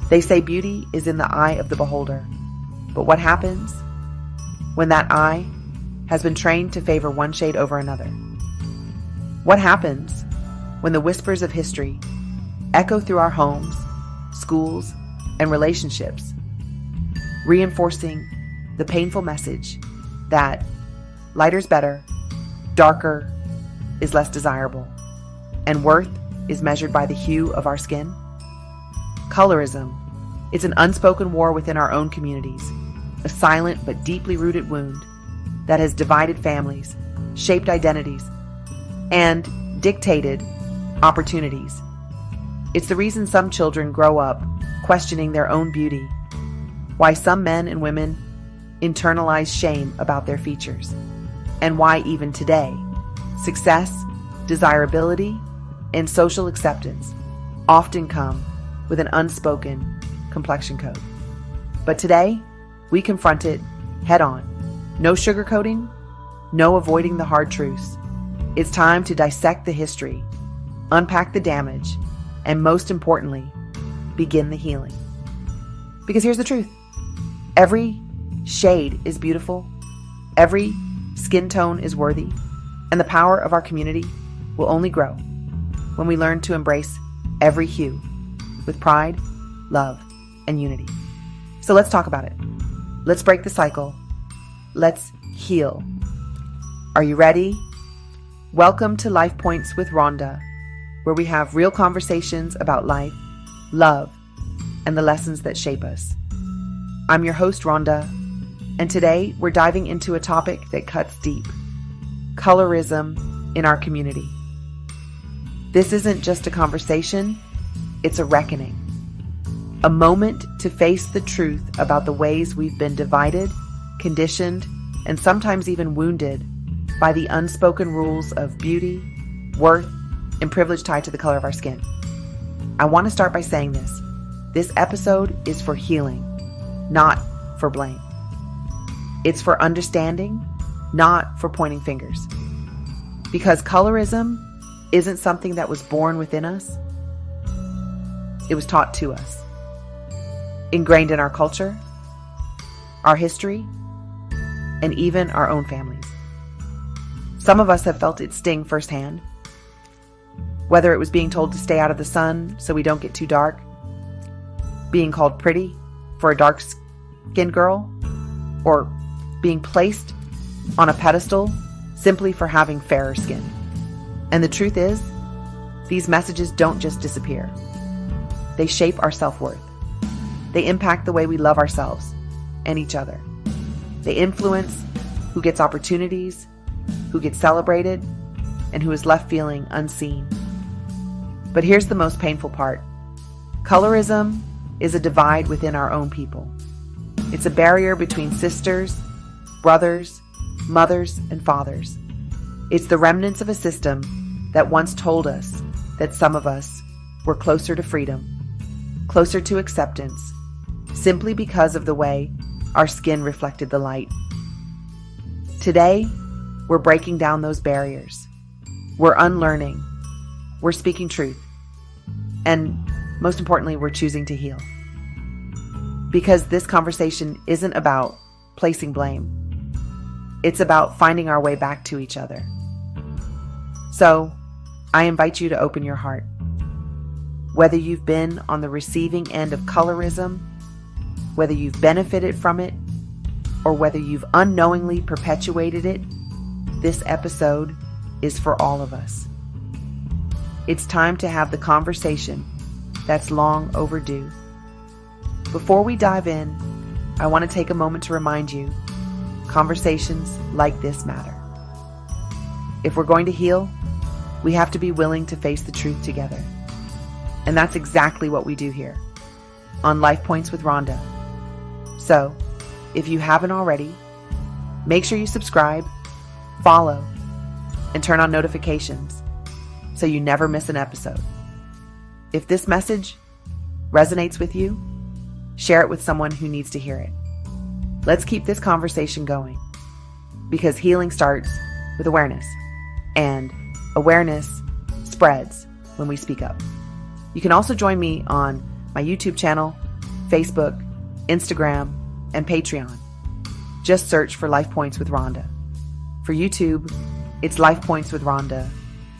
They say beauty is in the eye of the beholder. But what happens when that eye has been trained to favor one shade over another? What happens when the whispers of history echo through our homes, schools, and relationships, reinforcing the painful message that lighter's better, darker is less desirable, and worth is measured by the hue of our skin? Colorism is an unspoken war within our own communities, a silent but deeply rooted wound that has divided families, shaped identities, and dictated opportunities. It's the reason some children grow up questioning their own beauty, why some men and women internalize shame about their features, and why even today, success, desirability, and social acceptance often come with an unspoken complexion code. But today, we confront it head on. No sugarcoating, no avoiding the hard truths. It's time to dissect the history, unpack the damage, and most importantly, begin the healing. Because here's the truth. Every shade is beautiful. Every skin tone is worthy. And the power of our community will only grow when we learn to embrace every hue with pride, love, and unity. So let's talk about it. Let's break the cycle. Let's heal. Are you ready? Welcome to Life Points with Ronda, where we have real conversations about life, love, and the lessons that shape us. I'm your host, Ronda, and today we're diving into a topic that cuts deep: colorism in our community. This isn't just a conversation, it's a reckoning. A moment to face the truth about the ways we've been divided, conditioned, and sometimes even wounded by the unspoken rules of beauty, worth, and privilege tied to the color of our skin. I want to start by saying this. This episode is for healing, not for blame. It's for understanding, not for pointing fingers. Because colorism isn't something that was born within us. It was taught to us, ingrained in our culture, our history, and even our own families. Some of us have felt its sting firsthand, whether it was being told to stay out of the sun so we don't get too dark, being called pretty for a dark-skinned girl, or being placed on a pedestal simply for having fairer skin. And the truth is, these messages don't just disappear. They shape our self-worth. They impact the way we love ourselves and each other. They influence who gets opportunities, who gets celebrated, and who is left feeling unseen. But here's the most painful part. Colorism is a divide within our own people. It's a barrier between sisters, brothers, mothers, and fathers. It's the remnants of a system that once told us that some of us were closer to freedom, closer to acceptance, simply because of the way our skin reflected the light. Today, we're breaking down those barriers. We're unlearning. We're speaking truth. And most importantly, we're choosing to heal. Because this conversation isn't about placing blame. It's about finding our way back to each other. So, I invite you to open your heart. Whether you've been on the receiving end of colorism, whether you've benefited from it, or whether you've unknowingly perpetuated it, this episode is for all of us. It's time to have the conversation that's long overdue. Before we dive in, I want to take a moment to remind you, conversations like this matter. If we're going to heal, we have to be willing to face the truth together. And that's exactly what we do here on Life Points with Ronda. So, if you haven't already, make sure you subscribe, follow, and turn on notifications so you never miss an episode. If this message resonates with you, share it with someone who needs to hear it. Let's keep this conversation going, because healing starts with awareness, and awareness spreads when we speak up. You can also join me on my YouTube channel Facebook, Instagram, and Patreon. Just search for Life Points with Ronda. For YouTube, it's Life Points with Ronda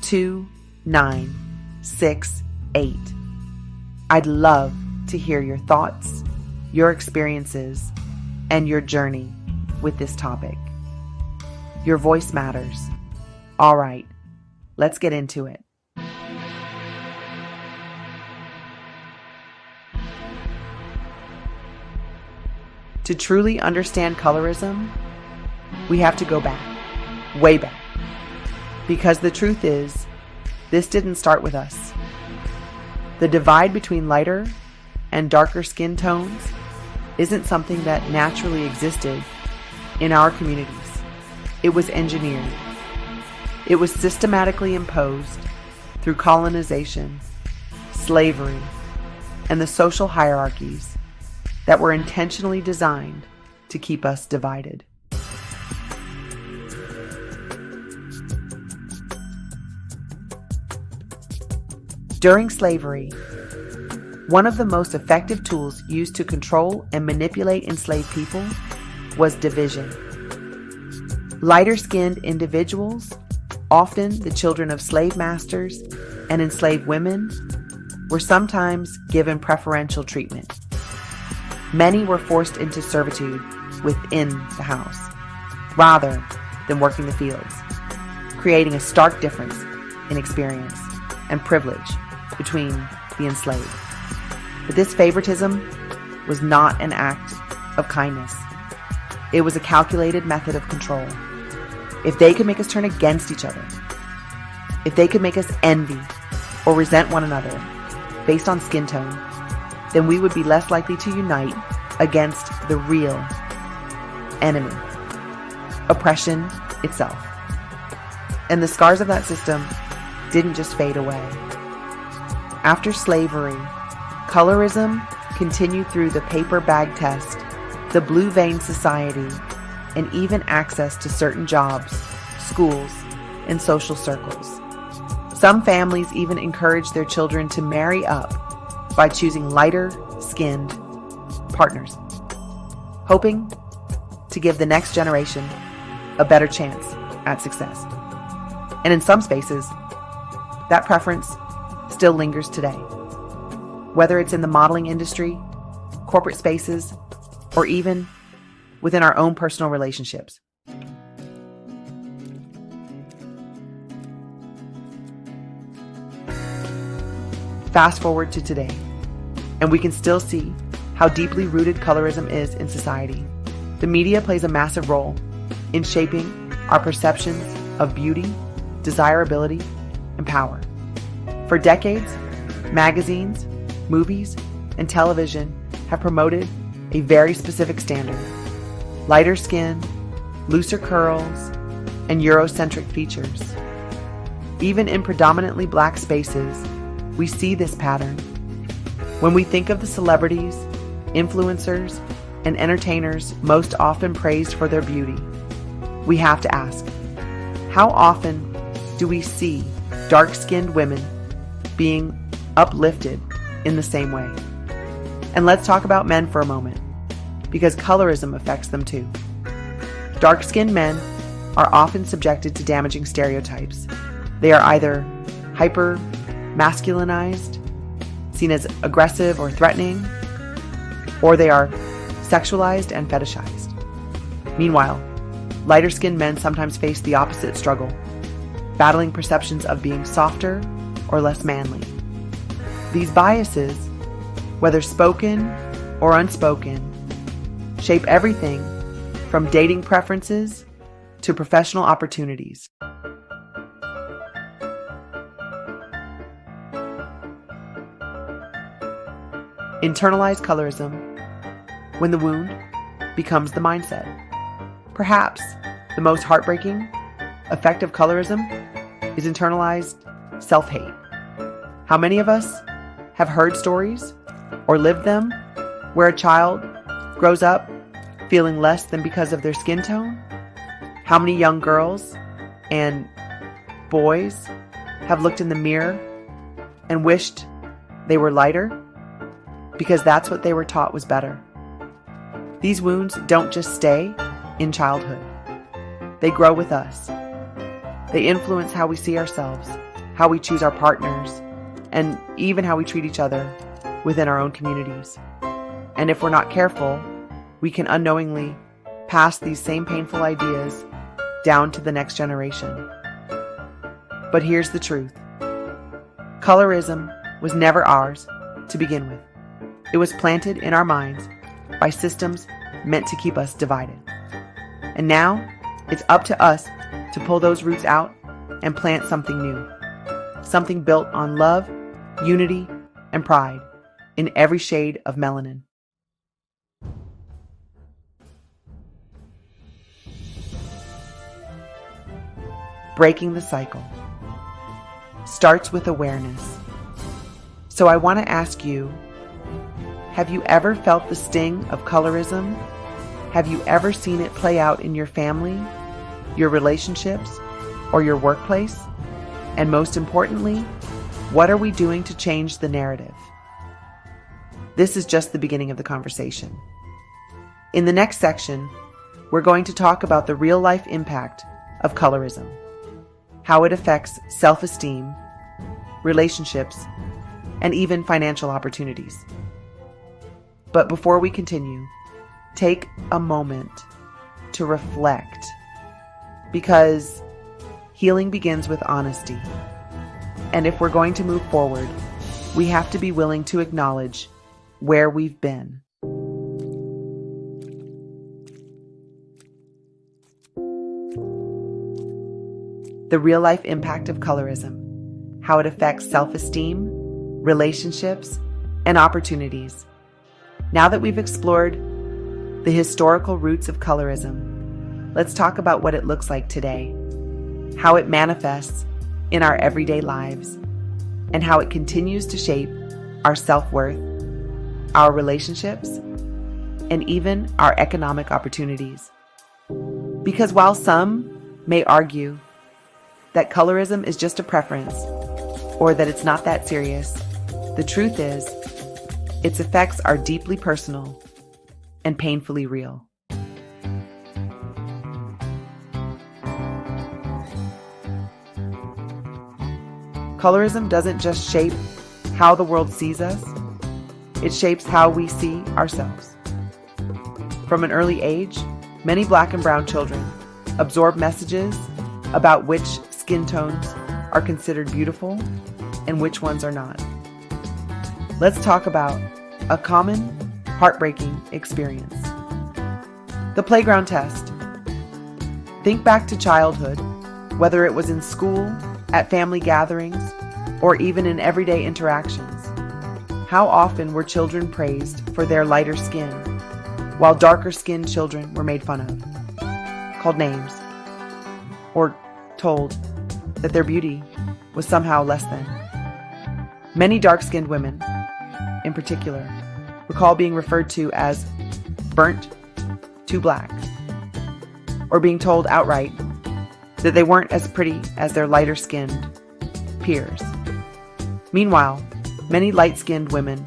2968. I'd love to hear your thoughts, your experiences, and your journey with this topic. Your voice matters. All right, let's get into it. To truly understand colorism, we have to go back, way back. Because the truth is, this didn't start with us. The divide between lighter and darker skin tones isn't something that naturally existed in our communities. It was engineered. It was systematically imposed through colonization, slavery, and the social hierarchies that were intentionally designed to keep us divided. During slavery, one of the most effective tools used to control and manipulate enslaved people was division. Lighter-skinned individuals, often the children of slave masters and enslaved women, were sometimes given preferential treatment. Many were forced into servitude within the house, rather than working the fields, creating a stark difference in experience and privilege between the enslaved. But this favoritism was not an act of kindness. It was a calculated method of control. If they could make us turn against each other, if they could make us envy or resent one another based on skin tone, then we would be less likely to unite against the real enemy, oppression itself. And the scars of that system didn't just fade away. After slavery, colorism continued through the paper bag test, the blue vein society, and even access to certain jobs, schools, and social circles. Some families even encouraged their children to marry up by choosing lighter-skinned partners, hoping to give the next generation a better chance at success. And in some spaces, that preference still lingers today. Whether it's in the modeling industry, corporate spaces, or even within our own personal relationships. Fast forward to today, and we can still see how deeply rooted colorism is in society. The media plays a massive role in shaping our perceptions of beauty, desirability, and power. For decades, magazines, movies, and television have promoted a very specific standard: lighter skin, looser curls, and Eurocentric features. Even in predominantly black spaces, we see this pattern. When we think of the celebrities, influencers, and entertainers most often praised for their beauty, we have to ask, how often do we see dark-skinned women being uplifted in the same way? And let's talk about men for a moment, because colorism affects them too. Dark-skinned men are often subjected to damaging stereotypes. They are either hyper-masculinized, seen as aggressive or threatening, or they are sexualized and fetishized. Meanwhile, lighter-skinned men sometimes face the opposite struggle, battling perceptions of being softer or less manly. These biases, whether spoken or unspoken, shape everything from dating preferences to professional opportunities. Internalized colorism, when the wound becomes the mindset. Perhaps the most heartbreaking effect of colorism is internalized self-hate. How many of us have heard stories or lived them where a child grows up feeling less than because of their skin tone? How many young girls and boys have looked in the mirror and wished they were lighter? because that's what they were taught was better. These wounds don't just stay in childhood. They grow with us. They influence how we see ourselves, how we choose our partners, and even how we treat each other within our own communities. And if we're not careful, we can unknowingly pass these same painful ideas down to the next generation. But here's the truth. Colorism was never ours to begin with. It was planted in our minds by systems meant to keep us divided. And now it's up to us to pull those roots out and plant something new. Something built on love, unity, and pride in every shade of melanin. Breaking the cycle starts with awareness. So I want to ask you, have you ever felt the sting of colorism? Have you ever seen it play out in your family, your relationships, or your workplace? And most importantly, what are we doing to change the narrative? This is just the beginning of the conversation. In the next section, we're going to talk about the real-life impact of colorism, how it affects self-esteem, relationships, and even financial opportunities. But before we continue, take a moment to reflect, because healing begins with honesty. And if we're going to move forward, we have to be willing to acknowledge where we've been. The real-life impact of colorism, how it affects self-esteem, relationships, and opportunities. Now that we've explored the historical roots of colorism, let's talk about what it looks like today, how it manifests in our everyday lives, and how it continues to shape our self-worth, our relationships, and even our economic opportunities. Because while some may argue that colorism is just a preference, or that it's not that serious, the truth is, its effects are deeply personal and painfully real. Colorism doesn't just shape how the world sees us, it shapes how we see ourselves. From an early age, many Black and brown children absorb messages about which skin tones are considered beautiful and which ones are not. Let's talk about a common, heartbreaking experience. The playground test. Think back to childhood, whether it was in school, at family gatherings, or even in everyday interactions. How often were children praised for their lighter skin, while darker-skinned children were made fun of, called names, or told that their beauty was somehow less than? Many dark-skinned women, in particular, recall being referred to as burnt, too black, or being told outright that they weren't as pretty as their lighter-skinned peers. Meanwhile, many light-skinned women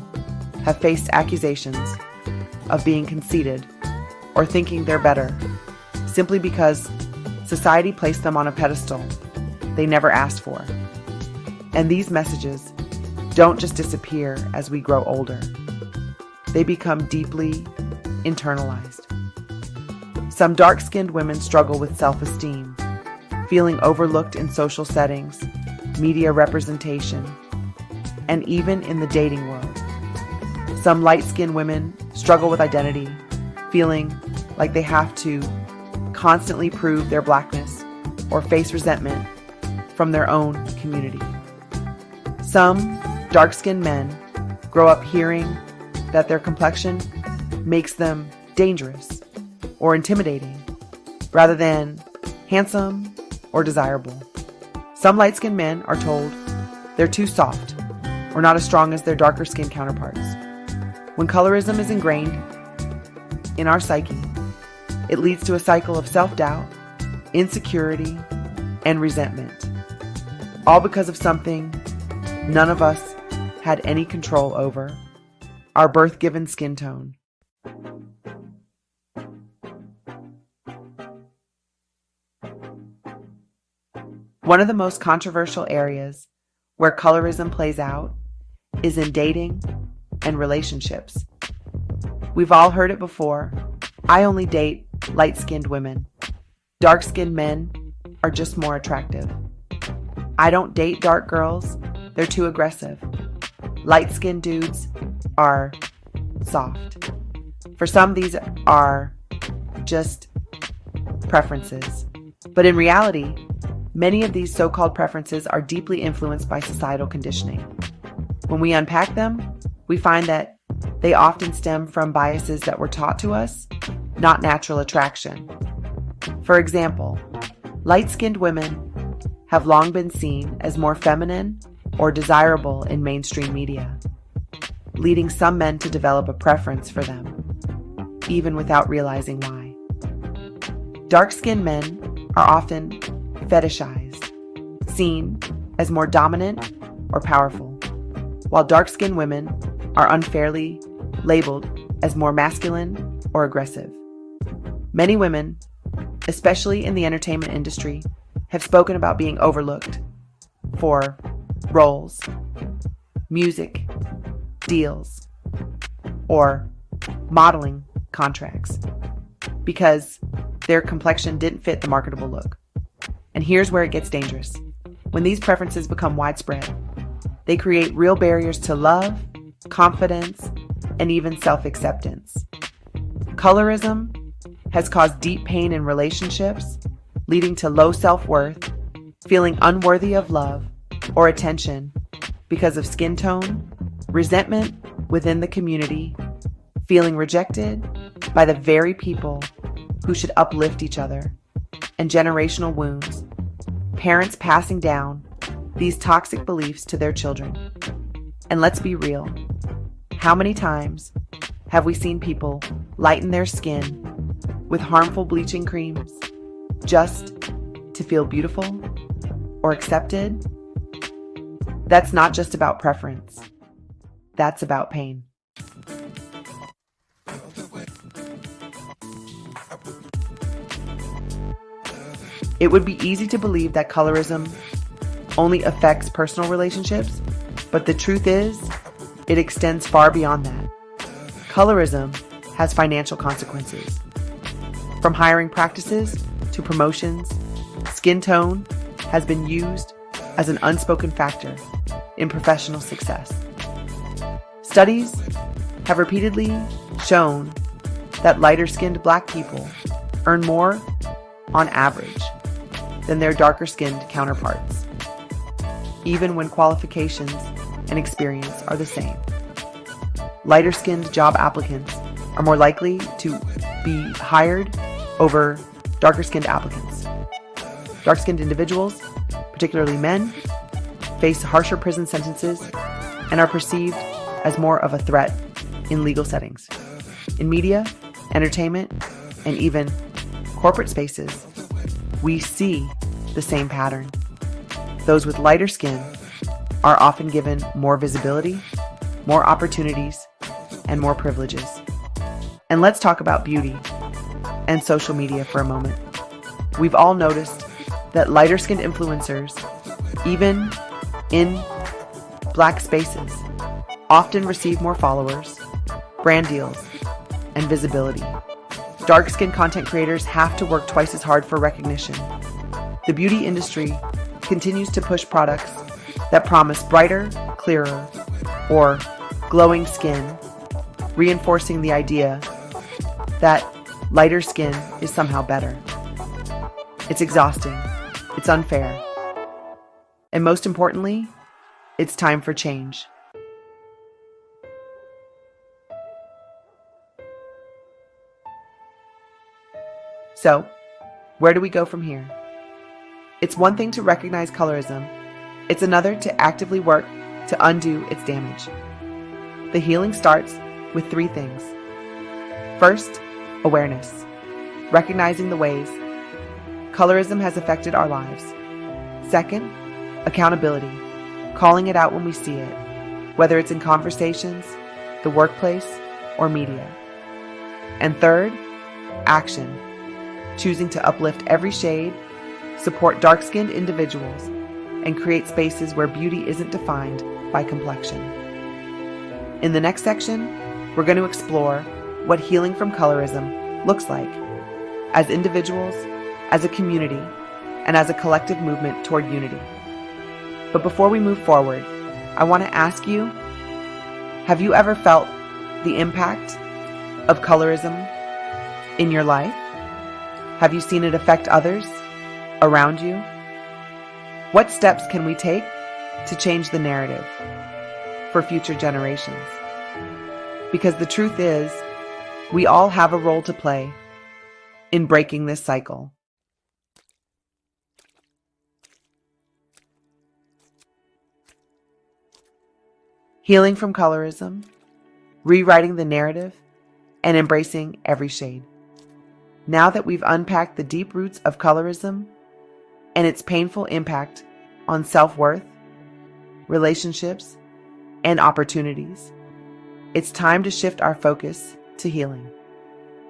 have faced accusations of being conceited or thinking they're better simply because society placed them on a pedestal they never asked for. And these messages don't just disappear as we grow older. They become deeply internalized. Some dark-skinned women struggle with self-esteem, feeling overlooked in social settings, media representation, and even in the dating world. Some light-skinned women struggle with identity, feeling like they have to constantly prove their blackness or face resentment from their own community. Some dark-skinned men grow up hearing that their complexion makes them dangerous or intimidating rather than handsome or desirable. Some light-skinned men are told they're too soft or not as strong as their darker-skinned counterparts. When colorism is ingrained in our psyche, it leads to a cycle of self-doubt, insecurity, and resentment, all because of something none of us had any control over our birth-given skin tone. One of the most controversial areas where colorism plays out is in dating and relationships. We've all heard it before. I only date light-skinned women. Dark-skinned men are just more attractive. I don't date dark girls. They're too aggressive. Light-skinned dudes are soft. For some, these are just preferences. But in reality, many of these so-called preferences are deeply influenced by societal conditioning. When we unpack them, we find that they often stem from biases that were taught to us, not natural attraction. For example, light-skinned women have long been seen as more feminine or desirable in mainstream media, leading some men to develop a preference for them, even without realizing why. Dark-skinned men are often fetishized, seen as more dominant or powerful, while dark-skinned women are unfairly labeled as more masculine or aggressive. Many women, especially in the entertainment industry, have spoken about being overlooked for roles, music, deals, or modeling contracts because their complexion didn't fit the marketable look. And here's where it gets dangerous. When these preferences become widespread, they create real barriers to love, confidence, and even self-acceptance. Colorism has caused deep pain in relationships, leading to low self-worth, feeling unworthy of love or attention because of skin tone, resentment within the community, feeling rejected by the very people who should uplift each other, and generational wounds, parents passing down these toxic beliefs to their children. And let's be real, how many times have we seen people lighten their skin with harmful bleaching creams just to feel beautiful or accepted? That's not just about preference. That's about pain. It would be easy to believe that colorism only affects personal relationships, but the truth is, it extends far beyond that. Colorism has financial consequences. From hiring practices to promotions, skin tone has been used as an unspoken factor in professional success. Studies have repeatedly shown that lighter-skinned Black people earn more on average than their darker-skinned counterparts, even when qualifications and experience are the same. Lighter-skinned job applicants are more likely to be hired over darker-skinned applicants. Dark-skinned individuals, particularly men, face harsher prison sentences and are perceived as more of a threat in legal settings. In media, entertainment, and even corporate spaces, we see the same pattern. Those with lighter skin are often given more visibility, more opportunities, and more privileges. And let's talk about beauty and social media for a moment. We've all noticed that lighter-skinned influencers, even in Black spaces, often receive more followers, brand deals, and visibility. Dark-skinned content creators have to work twice as hard for recognition. The beauty industry continues to push products that promise brighter, clearer, or glowing skin, reinforcing the idea that lighter skin is somehow better. It's exhausting, it's unfair, and most importantly, it's time for change. So, where do we go from here? It's one thing to recognize colorism. It's another to actively work to undo its damage. The healing starts with 3 things. First, awareness. Recognizing the ways colorism has affected our lives. Second, accountability. Calling it out when we see it, whether it's in conversations, the workplace, or media. And third, action, choosing to uplift every shade, support dark-skinned individuals, and create spaces where beauty isn't defined by complexion. In the next section, we're going to explore what healing from colorism looks like as individuals, as a community, and as a collective movement toward unity. But before we move forward, I want to ask you, have you ever felt the impact of colorism in your life? Have you seen it affect others around you? What steps can we take to change the narrative for future generations? Because the truth is, we all have a role to play in breaking this cycle. Healing from colorism, rewriting the narrative, and embracing every shade. Now that we've unpacked the deep roots of colorism and its painful impact on self-worth, relationships, and opportunities, it's time to shift our focus to healing.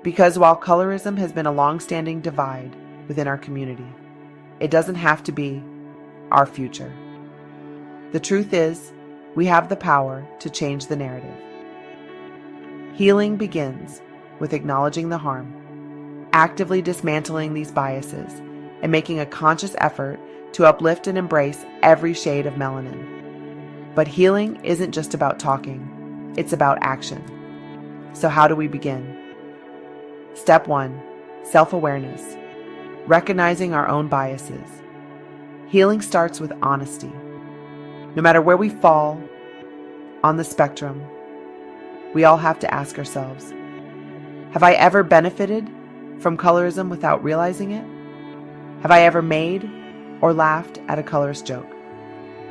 Because while colorism has been a long-standing divide within our community, it doesn't have to be our future. The truth is, we have the power to change the narrative. Healing begins with acknowledging the harm, actively dismantling these biases, and making a conscious effort to uplift and embrace every shade of melanin. But healing isn't just about talking, it's about action. So how do we begin? Step 1, self-awareness, recognizing our own biases. Healing starts with honesty. No matter where we fall on the spectrum, we all have to ask ourselves, have I ever benefited from colorism without realizing it? Have I ever made or laughed at a colorist joke?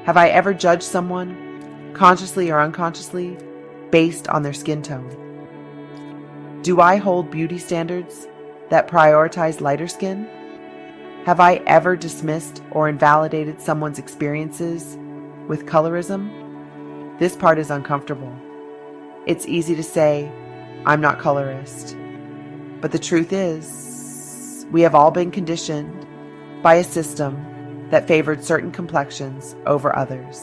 Have I ever judged someone, consciously or unconsciously, based on their skin tone? Do I hold beauty standards that prioritize lighter skin? Have I ever dismissed or invalidated someone's experiences with colorism? This part is uncomfortable. It's easy to say, I'm not colorist. But the truth is, we have all been conditioned by a system that favored certain complexions over others.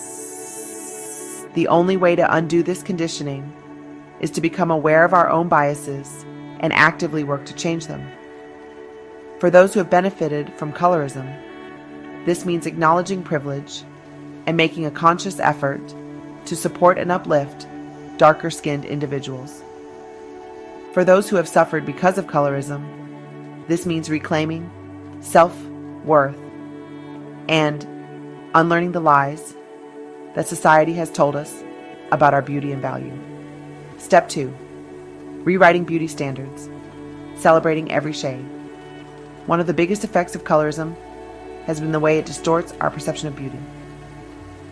The only way to undo this conditioning is to become aware of our own biases and actively work to change them. For those who have benefited from colorism, this means acknowledging privilege and making a conscious effort to support and uplift darker-skinned individuals. For those who have suffered because of colorism, this means reclaiming self-worth and unlearning the lies that society has told us about our beauty and value. Step 2, rewriting beauty standards, celebrating every shade. One of the biggest effects of colorism has been the way it distorts our perception of beauty.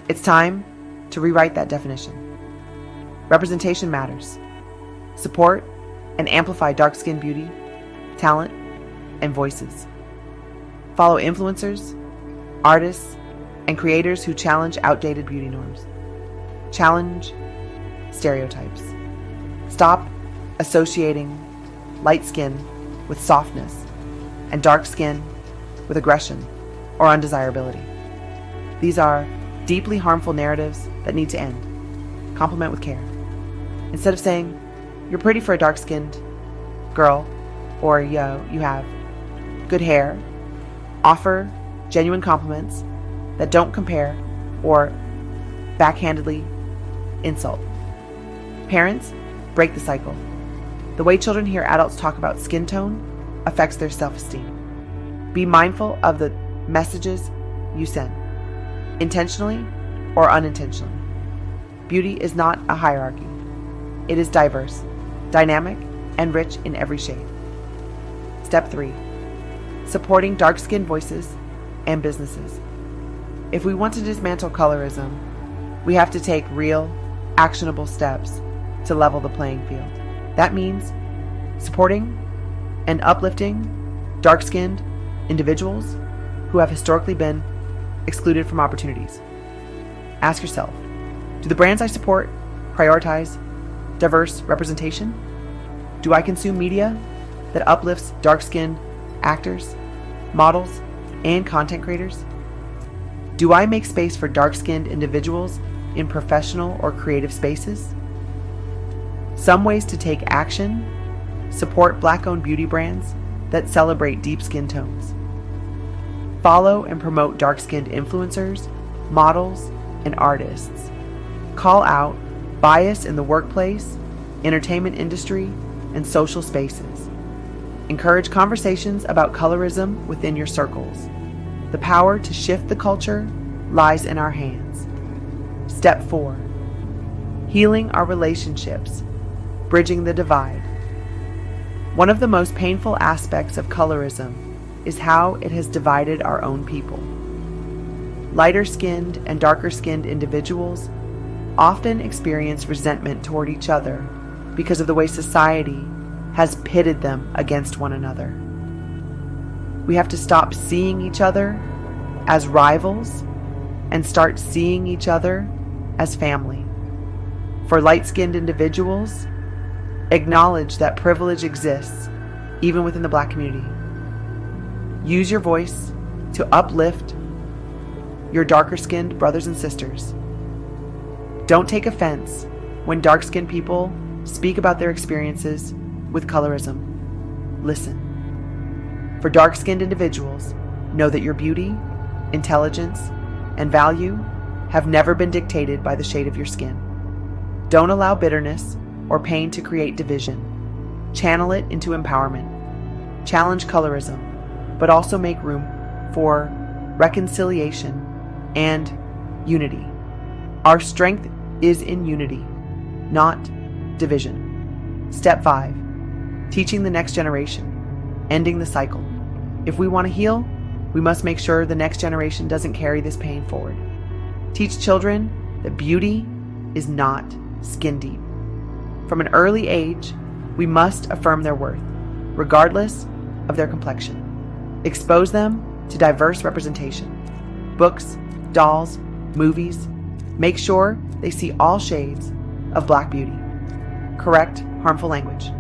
It's time to rewrite that definition. Representation matters. Support and amplify dark-skinned beauty, talent, and voices. Follow influencers, artists, and creators who challenge outdated beauty norms. Challenge stereotypes. Stop associating light skin with softness and dark skin with aggression or undesirability. These are deeply harmful narratives that need to end. Compliment with care. Instead of saying, you're pretty for a dark-skinned girl, or yo, you have good hair, offer genuine compliments that don't compare or backhandedly insult. Parents, break the cycle. The way children hear adults talk about skin tone affects their self-esteem. Be mindful of the messages you send, intentionally or unintentionally. Beauty is not a hierarchy. It is diverse, dynamic, and rich in every shade. Step 3, supporting dark-skinned voices and businesses. If we want to dismantle colorism, we have to take real, actionable steps to level the playing field. That means supporting and uplifting dark-skinned individuals who have historically been excluded from opportunities. Ask yourself, do the brands I support prioritize diverse representation? Do I consume media that uplifts dark-skinned actors, models, and content creators? Do I make space for dark-skinned individuals in professional or creative spaces? Some ways to take action: support Black-owned beauty brands that celebrate deep skin tones. Follow and promote dark-skinned influencers, models, and artists. Call out bias in the workplace, entertainment industry, and social spaces. Encourage conversations about colorism within your circles. The power to shift the culture lies in our hands. Step 4. Healing our relationships, bridging the divide. One of the most painful aspects of colorism is how it has divided our own people. Lighter-skinned and darker-skinned individuals often experience resentment toward each other because of the way society has pitted them against one another. We have to stop seeing each other as rivals and start seeing each other as family. For light-skinned individuals, acknowledge that privilege exists even within the Black community. Use your voice to uplift your darker-skinned brothers and sisters. Don't take offense when dark-skinned people speak about their experiences with colorism. Listen. For dark-skinned individuals, know that your beauty, intelligence, and value have never been dictated by the shade of your skin. Don't allow bitterness or pain to create division. Channel it into empowerment. Challenge colorism, but also make room for reconciliation and unity. Our strength is in unity, not division. Step 5. Teaching the next generation, ending the cycle. If we want to heal, we must make sure the next generation doesn't carry this pain forward. Teach children that beauty is not skin deep. From an early age, we must affirm their worth, regardless of their complexion. Expose them to diverse representation. Books, dolls, movies. Make sure they see all shades of Black beauty. Correct harmful language.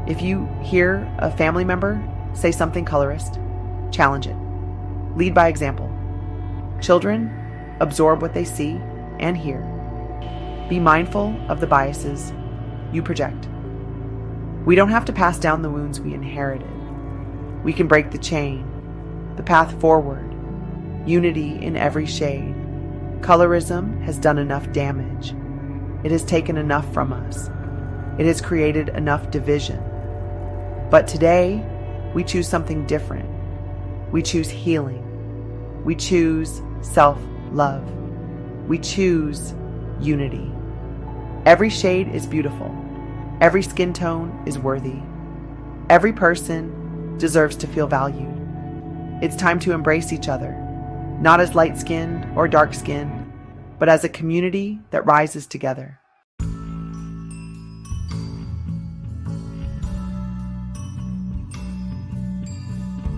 If you hear a family member say something colorist, challenge it. Lead by example. Children absorb what they see and hear. Be mindful of the biases you project. We don't have to pass down the wounds we inherited. We can break the chain, the path forward, unity in every shade. Colorism has done enough damage. It has taken enough from us. It has created enough division. But today, we choose something different. We choose healing. We choose self-love. We choose unity. Every shade is beautiful. Every skin tone is worthy. Every person deserves to feel valued. It's time to embrace each other, not as light-skinned or dark-skinned, but as a community that rises together.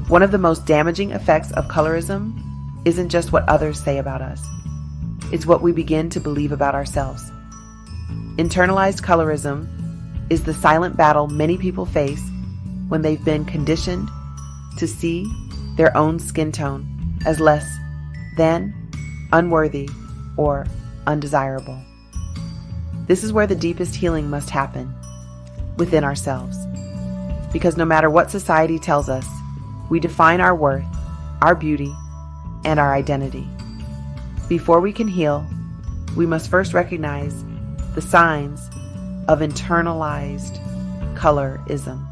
One of the most damaging effects of colorism isn't just what others say about us. It's what we begin to believe about ourselves. Internalized colorism is the silent battle many people face when they've been conditioned to see their own skin tone as less than, unworthy, or undesirable. This is where the deepest healing must happen, within ourselves. Because no matter what society tells us, we define our worth, our beauty, and our identity. Before we can heal, we must first recognize the signs of internalized colorism.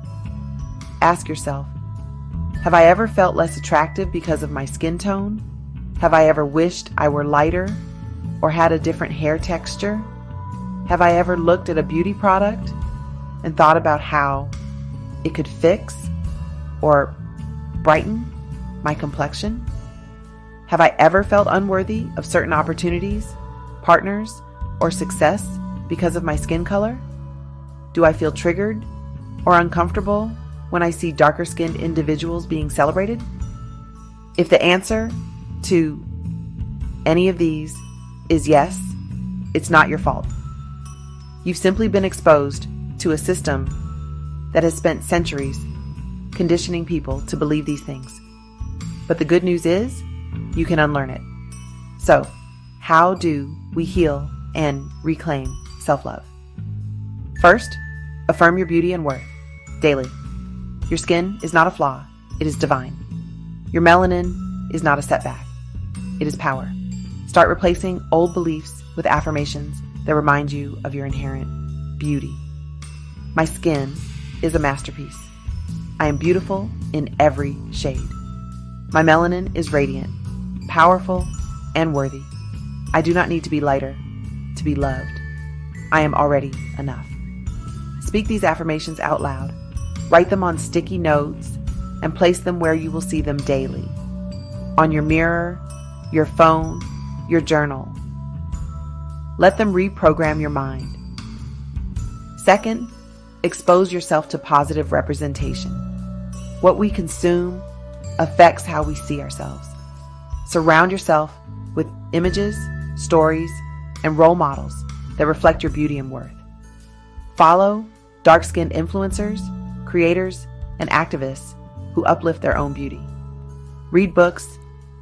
Ask yourself, have I ever felt less attractive because of my skin tone? Have I ever wished I were lighter or had a different hair texture? Have I ever looked at a beauty product and thought about how it could fix or brighten my complexion? Have I ever felt unworthy of certain opportunities, partners, or success because of my skin color? Do I feel triggered or uncomfortable when I see darker-skinned individuals being celebrated? If the answer to any of these is yes, it's not your fault. You've simply been exposed to a system that has spent centuries conditioning people to believe these things. But the good news is, you can unlearn it. So, how do we heal and reclaim self-love? First, affirm your beauty and worth daily. Your skin is not a flaw, it is divine. Your melanin is not a setback, it is power. Start replacing old beliefs with affirmations that remind you of your inherent beauty. My skin is a masterpiece. I am beautiful in every shade. My melanin is radiant, powerful, and worthy. I do not need to be lighter to be loved. I am already enough. Speak these affirmations out loud. Write them on sticky notes and place them where you will see them daily. On your mirror, your phone, your journal. Let them reprogram your mind. Second, expose yourself to positive representation. What we consume affects how we see ourselves. Surround yourself with images, stories, and role models that reflect your beauty and worth. Follow dark-skinned influencers, creators, and activists who uplift their own beauty. Read books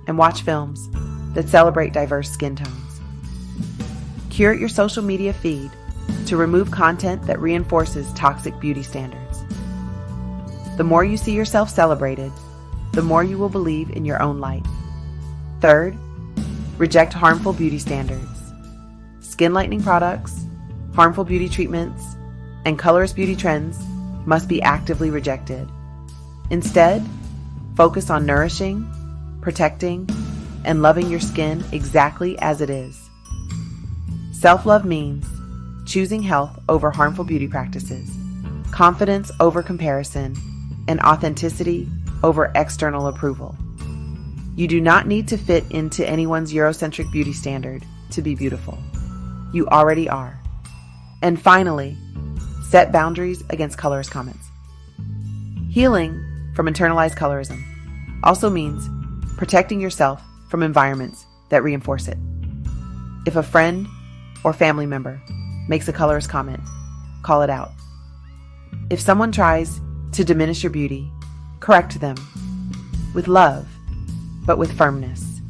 and watch films that celebrate diverse skin tones. Curate your social media feed to remove content that reinforces toxic beauty standards. The more you see yourself celebrated, the more you will believe in your own light. Third, reject harmful beauty standards. Skin lightening products, harmful beauty treatments, and colorist beauty trends must be actively rejected. Instead, focus on nourishing, protecting, and loving your skin exactly as it is. Self-love means choosing health over harmful beauty practices, confidence over comparison, and authenticity over external approval. You do not need to fit into anyone's Eurocentric beauty standard to be beautiful. You already are. And finally, set boundaries against colorist comments. Healing from internalized colorism also means protecting yourself from environments that reinforce it. If a friend or family member makes a colorist comment, call it out. If someone tries to diminish your beauty, correct them with love, but with firmness.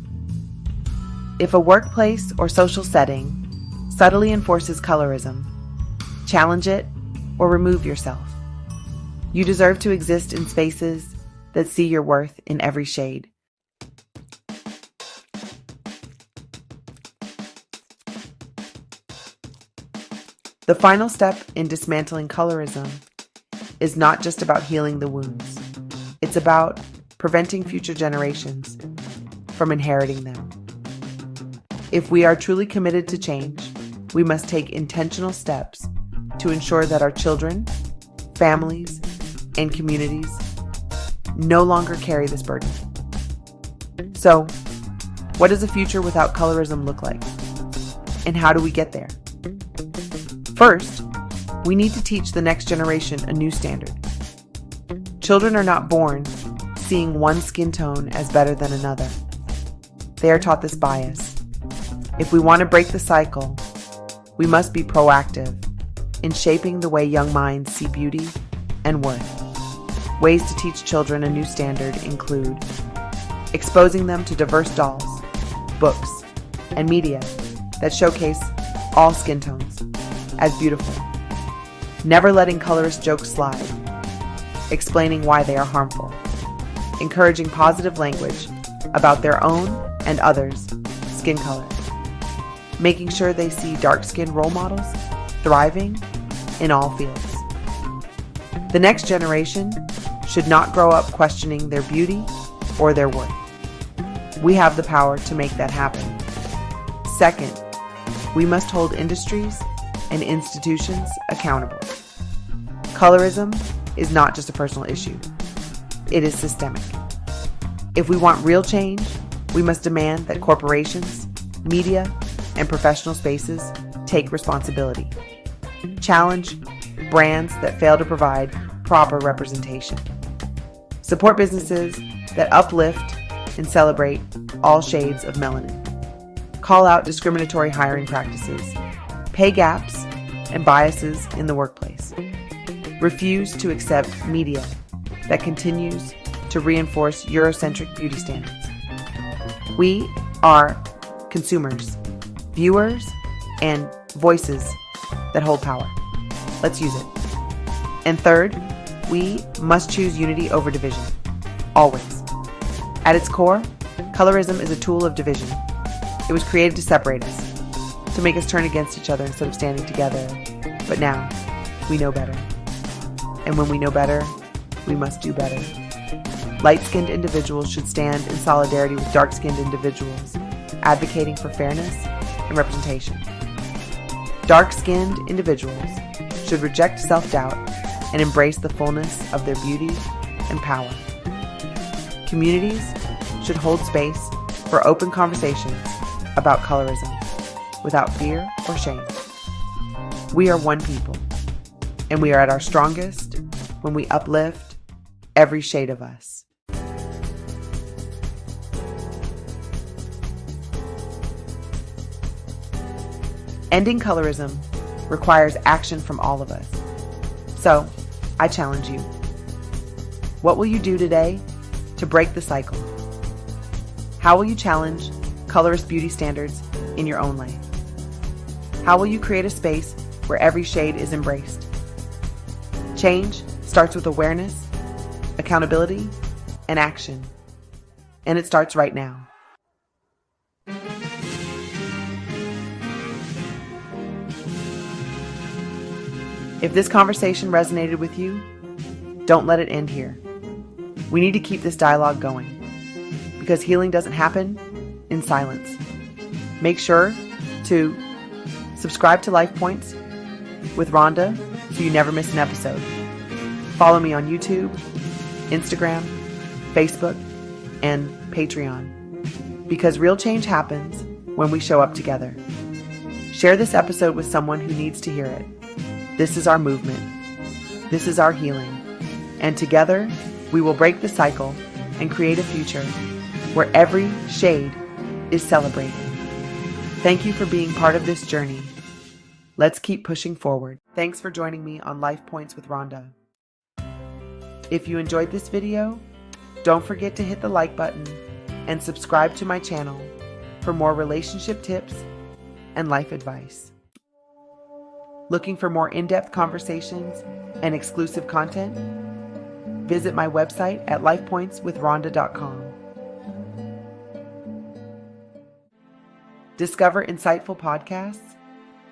If a workplace or social setting subtly enforces colorism, challenge it or remove yourself. You deserve to exist in spaces that see your worth in every shade. The final step in dismantling colorism is not just about healing the wounds. It's about preventing future generations from inheriting them. If we are truly committed to change, we must take intentional steps to ensure that our children, families, and communities no longer carry this burden. So, what does a future without colorism look like? And how do we get there? First, we need to teach the next generation a new standard. Children are not born seeing one skin tone as better than another. They are taught this bias. If we want to break the cycle, we must be proactive in shaping the way young minds see beauty and worth. Ways to teach children a new standard include exposing them to diverse dolls, books, and media that showcase all skin tones as beautiful. Never letting colorist jokes slide. Explaining why they are harmful. Encouraging positive language about their own and others' skin color. Making sure they see dark-skinned role models thriving in all fields. The next generation should not grow up questioning their beauty or their worth. We have the power to make that happen. Second, we must hold industries and institutions accountable. Colorism is not just a personal issue. It is systemic. If we want real change, we must demand that corporations, media, and professional spaces take responsibility. Challenge brands that fail to provide proper representation. Support businesses that uplift and celebrate all shades of melanin. Call out discriminatory hiring practices, pay gaps, and biases in the workplace. Refuse to accept media that continues to reinforce Eurocentric beauty standards. We are consumers, viewers, and voices that hold power. Let's use it. And third, we must choose unity over division, always. At its core, colorism is a tool of division. It was created to separate us, to make us turn against each other instead of standing together. But now, we know better. And when we know better, we must do better. Light-skinned individuals should stand in solidarity with dark-skinned individuals, advocating for fairness and representation. Dark-skinned individuals should reject self-doubt and embrace the fullness of their beauty and power. Communities should hold space for open conversations about colorism without fear or shame. We are one people, and we are at our strongest when we uplift every shade of us. Ending colorism requires action from all of us. So, I challenge you. What will you do today to break the cycle? How will you challenge colorist beauty standards in your own life? How will you create a space where every shade is embraced? Change starts with awareness, accountability, and action. And it starts right now. If this conversation resonated with you, don't let it end here. We need to keep this dialogue going, because healing doesn't happen in silence. Make sure to subscribe to Life Points with Ronda so you never miss an episode. Follow me on YouTube, Instagram, Facebook, and Patreon, because real change happens when we show up together. Share this episode with someone who needs to hear it. This is our movement. This is our healing. And together, we will break the cycle and create a future where every shade is celebrated. Thank you for being part of this journey. Let's keep pushing forward. Thanks for joining me on Life Points with Ronda. If you enjoyed this video, don't forget to hit the like button and subscribe to my channel for more relationship tips and life advice. Looking for more in-depth conversations and exclusive content? Visit my website at lifepointswithronda.com. Discover insightful podcasts,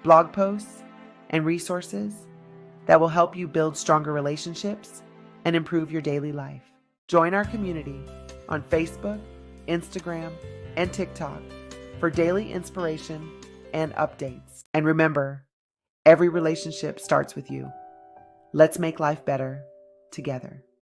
blog posts, and resources that will help you build stronger relationships and improve your daily life. Join our community on Facebook, Instagram, and TikTok for daily inspiration and updates. And remember, every relationship starts with you. Let's make life better together.